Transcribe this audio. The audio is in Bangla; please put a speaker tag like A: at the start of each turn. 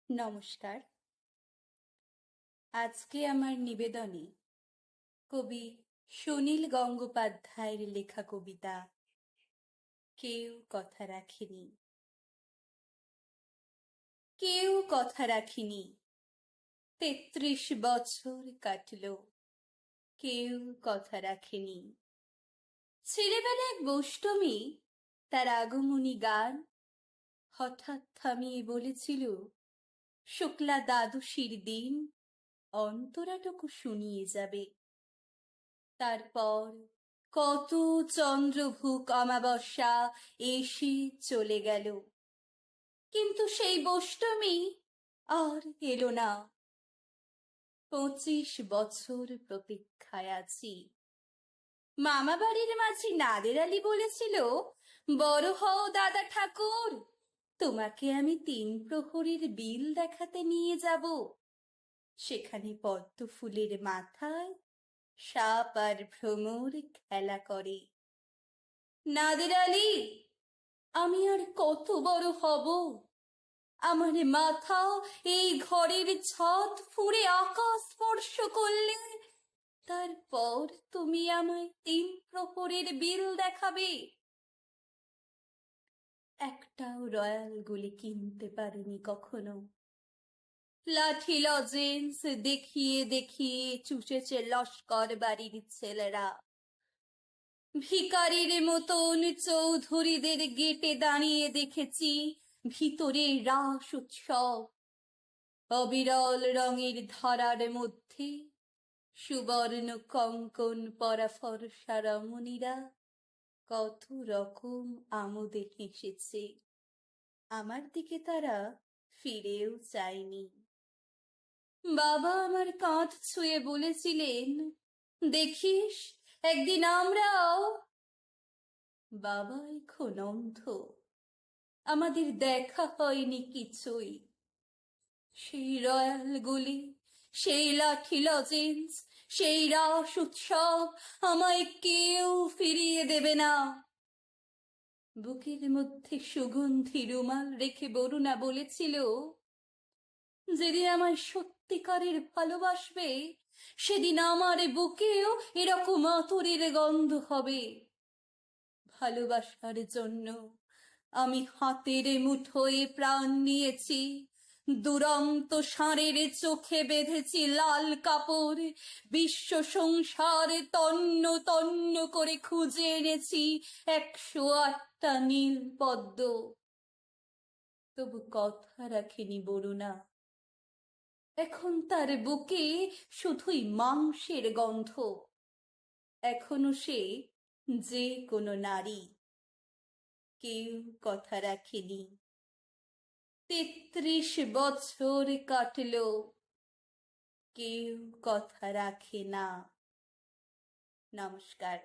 A: নমস্কার। আজকে আমার নিবেদনে কবি সুনীল গঙ্গোপাধ্যায়ের লেখা কবিতা কেউ কথা রাখেনি। কেউ কথা রাখিনি, ৩৩ বছর কাটল, কেউ কথা রাখেনি। ছেলেবেলা এক বৈষ্টমী তার আগমনী গান হঠাৎ থামিয়ে বলেছিল, শুক্লা দ্বাদশীর দিন অন্তরাটুকু শুনিয়ে যাবে। তারপর কত চন্দ্রভুক অমাবস্যা এসে চলে গেল, কিন্তু সেই বৈষ্টমী আর এলো না। ২৫ বছর প্রতীক্ষায় আছি। মামা বাড়ির মাঝি নাদের আলী বলেছিল, বড় হও দাদা ঠাকুর, তোমাকে আমি ৩ প্রহরীর বিল দেখাতে নিয়ে যাব। সেখানে পদ্ম ফুলের মাথায় সাপ আর ভ্রমর খেলা করে। নাদের আলী, আমি আর কত বড় হব? আমার মাথা এই ঘরের ছাদ ফুঁড়ে আকাশ স্পর্শ করলে তারপর তুমি আমায় ৩ প্রহরের বিল দেখাবে। একটাও রয়্যাল গুলি কিনতে পারিনি কখনো। লাঠি লজেন্স দেখিয়ে দেখিয়ে চুষেছে লস্কর বাড়ির ছেলেরা। ভিকারির মতন চৌধুরীদের গেটে দাঁড়িয়ে দেখেছি ভিতরে রাস উৎসব। অবিরল রঙের ধারার মধ্যে সুবর্ণ কঙ্কন পরা ফর্সা রমণীরা কত রকম আমোদে হেসেছে। আমার দিকে তারা ফিরেও চায়নি। বাবা আমার কাঁধ ছুঁয়ে বলেছিলেন, দেখিস একদিন আমরাও। বাবা এখন অন্ধ, আমাদের দেখা হয়নি কিছুই। সেই রয়্যাল গুলি, সেই লাঠি লজেন্স, সেই রাস উৎসব আমায় কেউ ফিরিয়ে দেবে না। বুকের মধ্যে সুগন্ধি রুমাল রেখে বরুণা বলেছিল, যেদিন আমায় সত্যিকারের ভালোবাসবে সেদিন আমার বুকেও এরকম আতরের গন্ধ হবে। ভালোবাসার জন্য আমি হাতের মুঠোয় প্রাণ নিয়েছি। দুরন্ত ষাঁড়ের চোখে বেঁধেছি লাল কাপড়। বিশ্ব সংসার তন্ন তন্ন করে খুঁজে এনেছি ১০৮টা নীল পদ্ম। তবু কথা রাখেনি বরুণা। এখন তার বুকে শুধুই মাংসের গন্ধ। এখনো সে যে কোনো নারী। কেউ কথা রাখেনি। ৩৩ বছর কাটল, কেউ কথা রাখে না। নমস্কার।